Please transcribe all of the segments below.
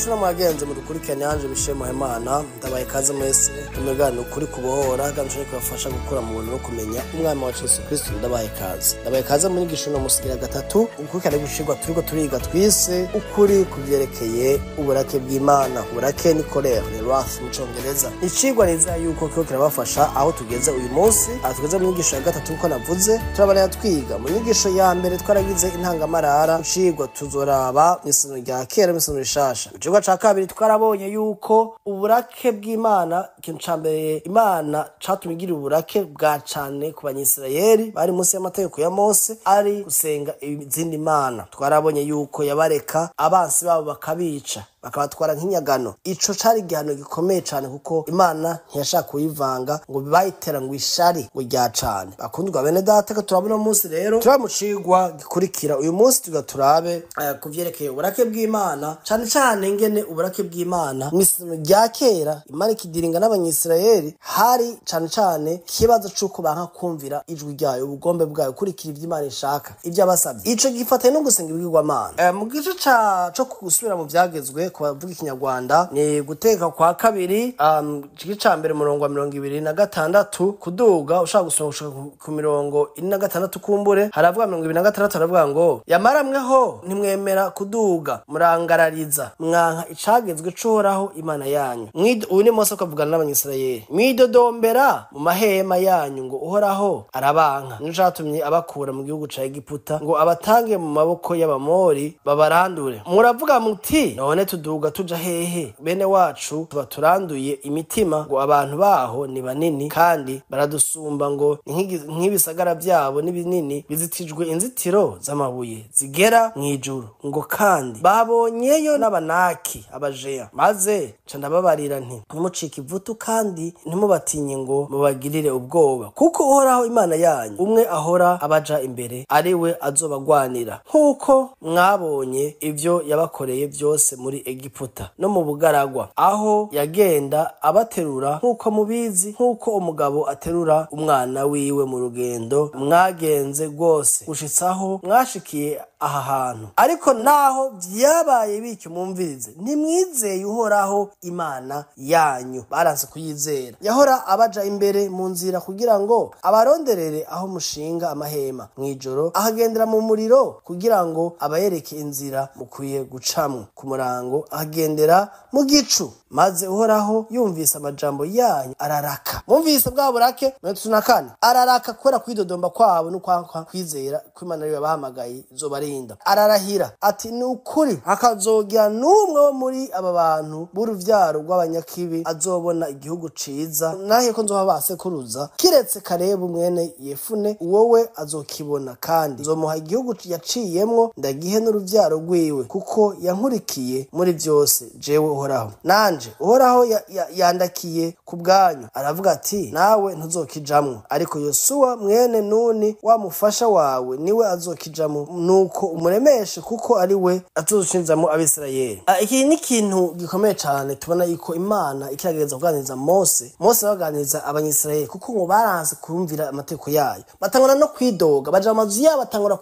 Shira mwagenze mudukurikirane hanje bishemo Imana ndabaye kaze mwese umugano ukuri kubohora gamshye kubafasha gukura mu buntu no kumenya umwami wa Kristo ndabaye kaze muri gishuno musigira gatatu ukurikirane gushirwa turiko turiga twise ukuri kuvyerekeye uburake bw'Imana. Uburake ni Kera ni wrath mu Congereza. Icigwa neza yuko kiko kirabafasha aho tugeze uyu munsi atugeze mu nyigisho ya gatatu uko navuze turabana twiga mu nyigisho ya mbere twaragize intangamarara ucigwa tuzoraba n'isano rya Kera n'isano Rishasha. Icigwa ca kabiri twarabonye yuko uburake bw'Imana ikintu ca mbere Imana catumigira uburake bwa cane ku banyisirayeli bari munsi y'amategeko ya Mose ari gusenga izindi mana. Twarabonye yuko yabareka abansi babo bakabica bakabatwara nk'inyagano. Ico cari igihano gikomeye cane kuko Imana ntiyashaka kuyivanga ngo bibayitera ngo ishari ngo rya cane. Bakundwa bene data ko turabona umunsi rero turamucigwa gikurikira uyu munsi tugaturabe kuvyerekeye uburake bw'Imana cane cane ngene uburake bw'Imana mw'isano rya Kera Imana ikidiringa n'abanyisirayeli hari cane cane kibazo cuko banka kumvira ijwi ryayo ubugombe bwayo kurikira ivyo Imana ishaka ivyo abasavye. Ico gifatanye no gusenga ibigirwamana. Mu gice co gusubira mu vyagezwe kubavuga ikinyarwanda ni guteka kwa kabiri ciki ca mbere murongo wa 26 kuduga ushaka gusonga ku mirongo 46 kumbure haravuga 26 haravuga ngo yamaramweho ntimwemera kuduga murangarariza mwanka icagezwe cohoraho Imana yanyu uyu ni Mose akavugana n'abanyisirayeli mwidodombera mu mahema yanyu ngo uhoraho arabanka nicatumye abakura mu gihugu ca Egiputa ngo abatange mu maboko y'abamori babarandure. Muravuga muti none tuduga tuja hehe? Bene wacu tuba turanduye imitima ngo abantu baho ni banini kandi baradusumba ngo nk'ibisagara byabo ni binini bizitijwe inzitiro z'amabuye zigera mw'ijuru ngo kandi babonyeyo n'abanaki abajeya maze ca ndababarira nti ntimucike ivutu kandi ntimubatinye ngo mubagirire ubwoba kuko uhoraho Imana yanyu umwe ahora abaja imbere ariwe azobagwanira nk'uko mwabonye ivyo yabakoreye byose muri Egiputa no mu bugaragwa aho yagenda abaterura nk'uko mubizi nk'uko umugabo aterura umwana wiwe mu rugendo mwagenze rwose gushitsaho mwashikiye aha hantu. Ariko naho vyabaye bityo mumvirize ntimwizeye uhoraho Imana yanyu. Baranse kuyizera. Yahora abaja imbere mu nzira kugira ngo abaronderere aho mushinga amahema mwijoro ahagendera mu muriro kugira ngo abayereke inzira mukwiye gucamwo ku murango ahagendera mu gicu maze uhoraho yumvise amajambo yanyu araraka. Mumvise bwa burake 34 araraka kubera kwidodomba kwabo no kwizera ko Imana ariyo yabahamagaye izobarinda. Ararahira ati ni ukuri akazogira n'umwe wo muri aba bantu b'uruvyaro rw'abanyakibi azobona igihugu ciza nahe ko nzoha basekuruza kiretse Karebu mwene Yefune wowe azokibona kandi nzomuha igihugu yaciyemwo ndagihe n'uruvyaro rwiwe kuko yankurikiye muri byose jewe uhoraho. Nanje uhoraho yandakiye ku bwanyu aravuga ati nawe ntuzokijamwo ariko Yosuwa mwene Nuni wamufasha wawe niwe azokijamwo nuko umuremeshe kuko ari we azoshinzamo abisirayeli. Iki ni ikintu gikomeye cyane tubona yuko Imana ikiragereza kuganiriza Mose baganiriza abanyisirayeli kuko ngo baranse kurumvira amategeko yayo batangura no kwidoga baja amazu yabo batangura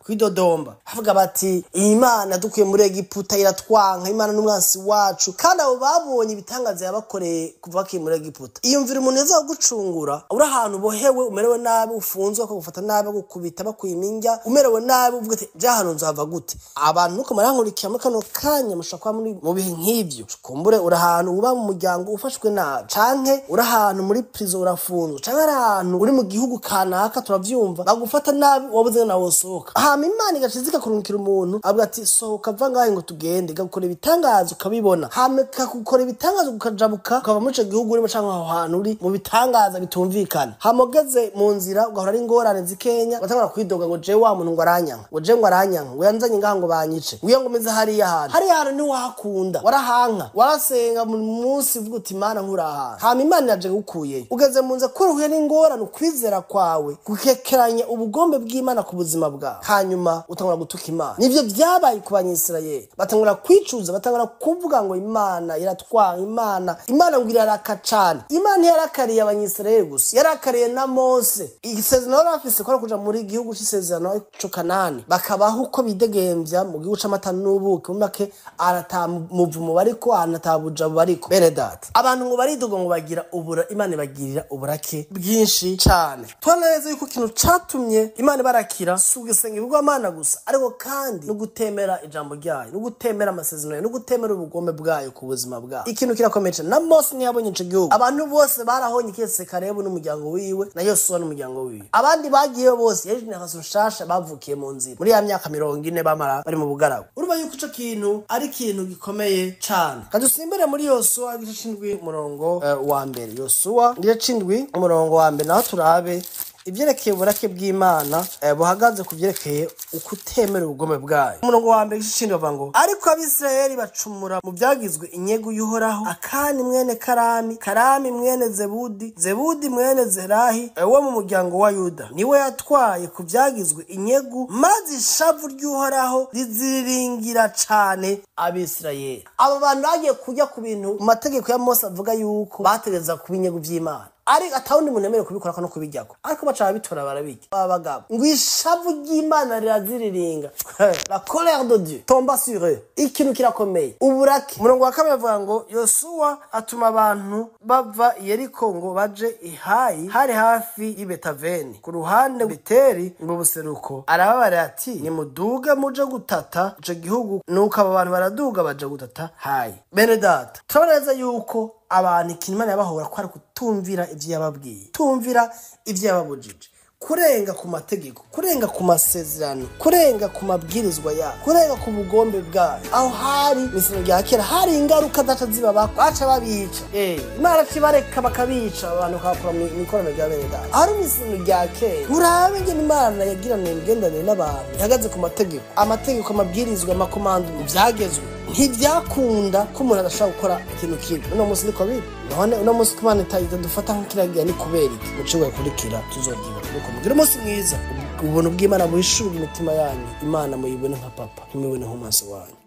kwidodomba havuga bati Imana dukuye muri Egiputa iratwanka Imana n'umwansi wacu kandi abo babonye ibitangaza yabakoreye kuva ki muri Egiputa. Iyumvira umuntu yaza gucungura uri ahantu bohewe umerewe nabi ufunzwe akagufata nabi gukubita bakwiminja umerewe nabi uvuga ati jahano nzava gute. Abantu nuko marankurikiye muri kano kanya mushakwa muri mu bihe nk'ivyo kumbure uri ahantu uba mu muryango ufashwe nabi canke uri ahantu muri prison urafunzwe canke ari ahantu uri mu gihugu kanaka turavyumva bagufata nabi wabuze na wosohoka Imana igacizika kurungikira umuntu avuga ati sohoka va ngahe ngo tugende gakora ibitangazo ukabibona kakukora ibitangazo ukajabuka ukava muri ico gihugu urimo canke aho hantu uri mu bitangaza bitumvikana hamogeze mu nzira ugahora ari ingorane zikenya batangura kwidoga ngo jewe wa muntu ngo aranyanga ngo yanzanye ngaha ngo banyice uyo ngo meze hariya hantu ntiwahakunda warahanka warasenga mu munsi uvuga uti Imana nkuraha Imana yaje gukuye ugeze mu nzira kuruhuye n'ingorane ukwizera kwawe gukekeranya ubugombe bw'Imana ku buzima bwawe hanyuma utangura gutuka Imana. Nivyo vyabaye ku banyisirayeli batangura kwicuza batangura kuvuga ngo Imana iratwanga Imana ngo iraraka cane. Imana yarakariye abanyisirayeli gusa yarakariye na Mose. Isezerano bafise ko kuja muri gihugu c'isezerano cyo Kanani bakabaho uko bidegemvya mu gihugu c'amata n'ubuki, mu make aratamuvumo bariko anatabuja bariko. Bene data, abantu ngo baridoga ngo bagira Imana ibagirira uburake bwinshi cane. Twaneze yuko ikintu catumye Imana barakira sugisenga ibigwamana gusa, ariko kandi no gutemera ijambo ryayo, no gutemera amasezerano, no gutemera ubugombe bwayo ku buzima bwayo. Ikintu kirakomeje na Mose ntiyabonye ico gihugu. Abantu bose barahonye kese Karebu n'umuryango wiwe na Yosuwa n'umuryango wiwe. Abandi bagiye bose yaje n'akaso Rishasha bavukiye mu nzira muri ya myaka 40 bamara bari mu bugaragu. Urumva yuko ico kintu ari ikintu gikomeye cane. Kadusimbere muri Yosuwa igice c'indwi umurongo wa mbere. Yosuwa igice c'indwi umurongo wa mbere naho turabe ivyerekeye uburake bw'Imana buhagaze ku vyerekeye ukutemera ubugome bwayo. Umurongo wa mbere igice c'indwi bavuga ngo ariko Abisirayeli bacumura mu vyagizwe inyegu y'Uhoraho, Akani mwene Karami, Karami mwene Zebudi, Zebudi mwene Zerahi wo mu muryango wa Yuda niwe yatwaye ku vyagizwe inyegu, maze ishavu ry'Uhoraho riziriringira cane Abisirayeli. Abo bantu bagiye kujya ku bintu mu mategeko ya Mose avuga yuko bategeza kuba inyegu vy'Imana, ari atawundi munemere kubikora no kubijyako, ariko baca bitora barabijya. Abagabo ngo ishavu ry'Imana riraziriringa, la colère de Dieu tomba sur eux. Ikintu kirakomeye uburake. Umurongo wa kabiri avuga ngo Yosuwa atuma abantu bava Yeriko ngo baje ihayi, hari hafi y'Ibetaveni ku ruhande Beteri mu buseruko. Arababara ati nimuduga muje gutata ico gihugu, nuko aba bantu baraduga baje gutata hayi. Bene data, turaboneza yuko abantu ikintu Imana yabahora ko ari kutumvira ivyo yababwiye, tumvira ivyo yababujije, kurenga ku mategeko, kurenga ku masezerano, kurenga ku mabwirizwa yabo, kurenga ku bugombe bwayo. Aho hari misino rya kera hari ingaruka daca ziba baca babica. Imana cibareka bakabica abantu kakura mu ikorana rya bene data. Hari misino rya kera urabe ngene Imana yagirana imigendanire n'abantu ihagaze ku mategeko, amategeko, amabwirizwa, amakomando vyagezwe. Ntivyakunda ko umuntu adashobora gukora ikintu kibi. Uno munsi niko biri. None uno munsi Imana itadufata nk'ikiragira ni kubera iki? Muciwe kurikira tuzogira nuko mugira umunsi mwiza. Ubuntu bw'Imana buhishura imitima yanyu, Imana muyibone nka papa, ntimubone nk'umaso wanyu.